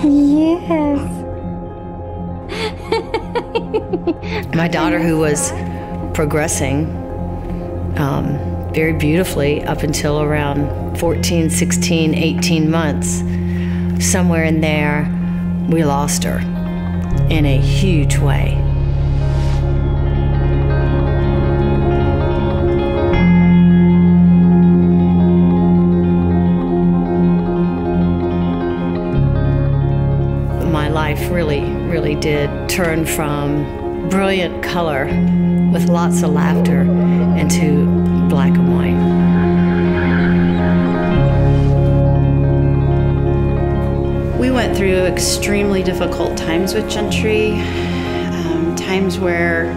Yes. My daughter, who was progressing very beautifully up until around 14, 16, 18 months, somewhere in there, we lost her in a huge way. My life really did turn from brilliant color with lots of laughter into black and white. We went through extremely difficult times with Gentry, times where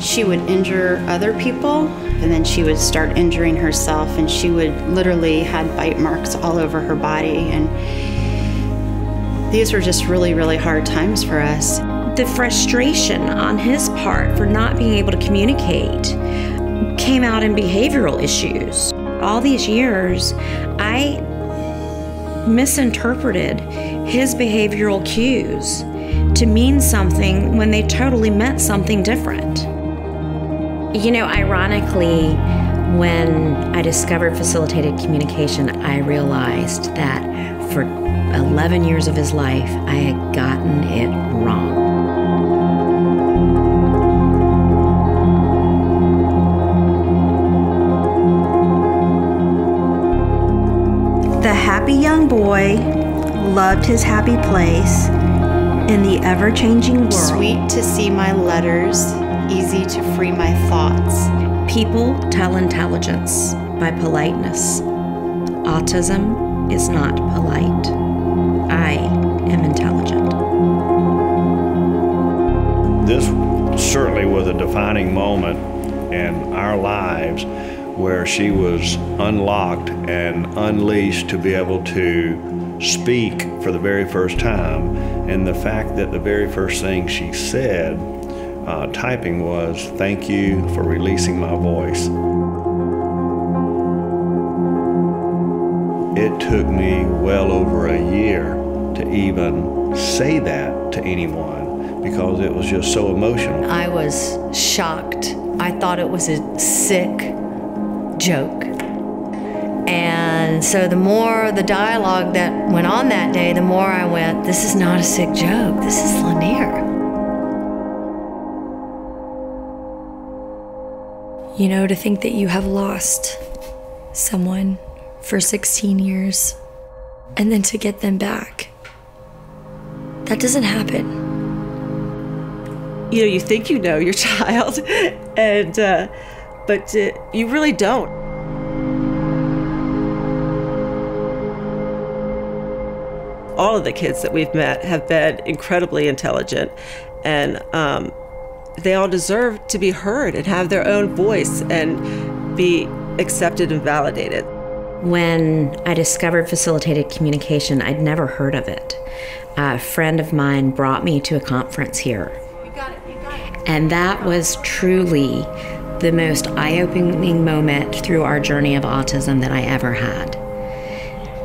she would injure other people, and then she would start injuring herself, and she would literally had bite marks all over her body, and these were just really hard times for us. The frustration on his part for not being able to communicate came out in behavioral issues. All these years, I misinterpreted his behavioral cues to mean something when they totally meant something different. You know, ironically, when I discovered facilitated communication, I realized that for 11 years of his life, I had gotten it wrong. The happy young boy loved his happy place in the ever-changing world. Sweet to see my letters, easy to free my thoughts. People tell intelligence by politeness. Autism is not polite. I am intelligent. This certainly was a defining moment in our lives where she was unlocked and unleashed to be able to speak for the very first time. And the fact that the very first thing she said, typing, was, "Thank you for releasing my voice." It took me well over a year to even say that to anyone because it was just so emotional. I was shocked. I thought it was a sick joke. And so the more the dialogue that went on that day, the more I went, this is not a sick joke, this is Lanier. You know, to think that you have lost someone for 16 years and then to get them back, that doesn't happen. You know, you think you know your child, and but you really don't. All of the kids that we've met have been incredibly intelligent, and they all deserve to be heard and have their own voice and be accepted and validated. When I discovered facilitated communication, I'd never heard of it. A friend of mine brought me to a conference here. You got it. And that was truly the most eye-opening moment through our journey of autism that I ever had.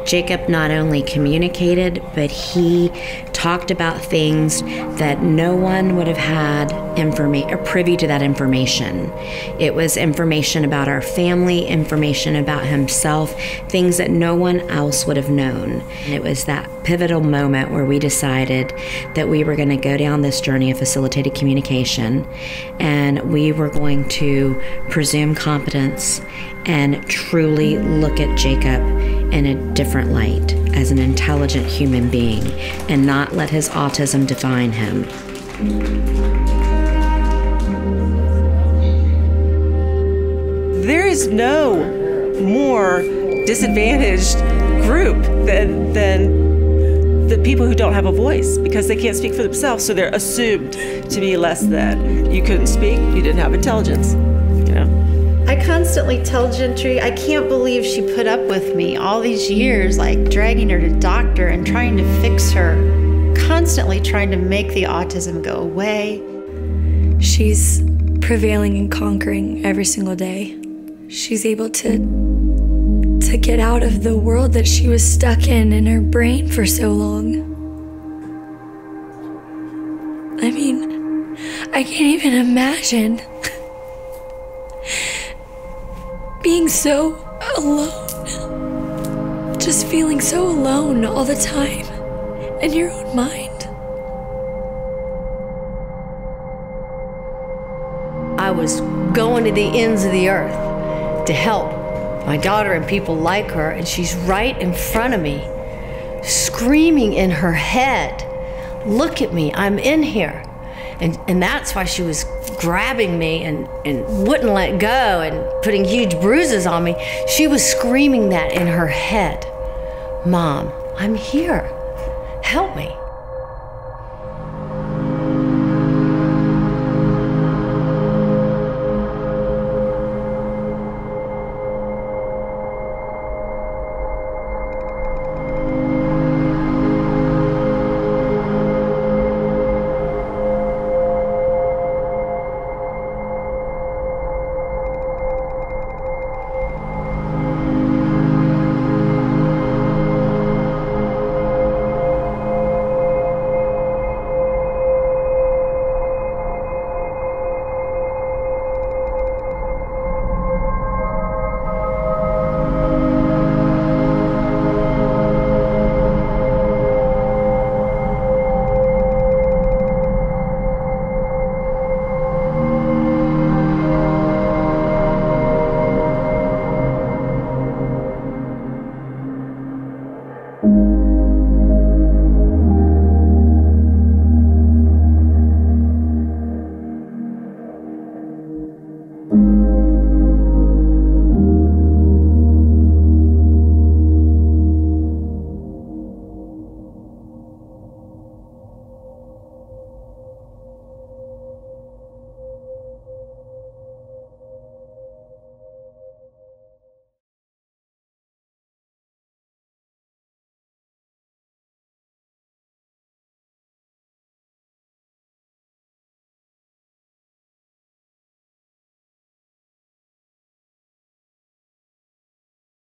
Jacob not only communicated, but he talked about things that no one would have had or privy to that information. It was information about our family, information about himself, things that no one else would have known. And it was that pivotal moment where we decided that we were going to go down this journey of facilitated communication, and we were going to presume competence and truly look at Jacob in a different light as an intelligent human being and not let his autism define him. There is no more disadvantaged group than the people who don't have a voice because they can't speak for themselves, so they're assumed to be less than. You couldn't speak, you didn't have intelligence, you know. I constantly tell Gentry, I can't believe she put up with me all these years, like dragging her to doctor and trying to fix her, constantly trying to make the autism go away. She's prevailing and conquering every single day. She's able to get out of the world that she was stuck in her brain for so long. I can't even imagine being so alone. Just feeling so alone all the time in your own mind. I was going to the ends of the earth to help my daughter and people like her, and she's right in front of me, screaming in her head, "Look at me, I'm in here." And that's why she was grabbing me and wouldn't let go and putting huge bruises on me. She was screaming that in her head. "Mom, I'm here. Help me."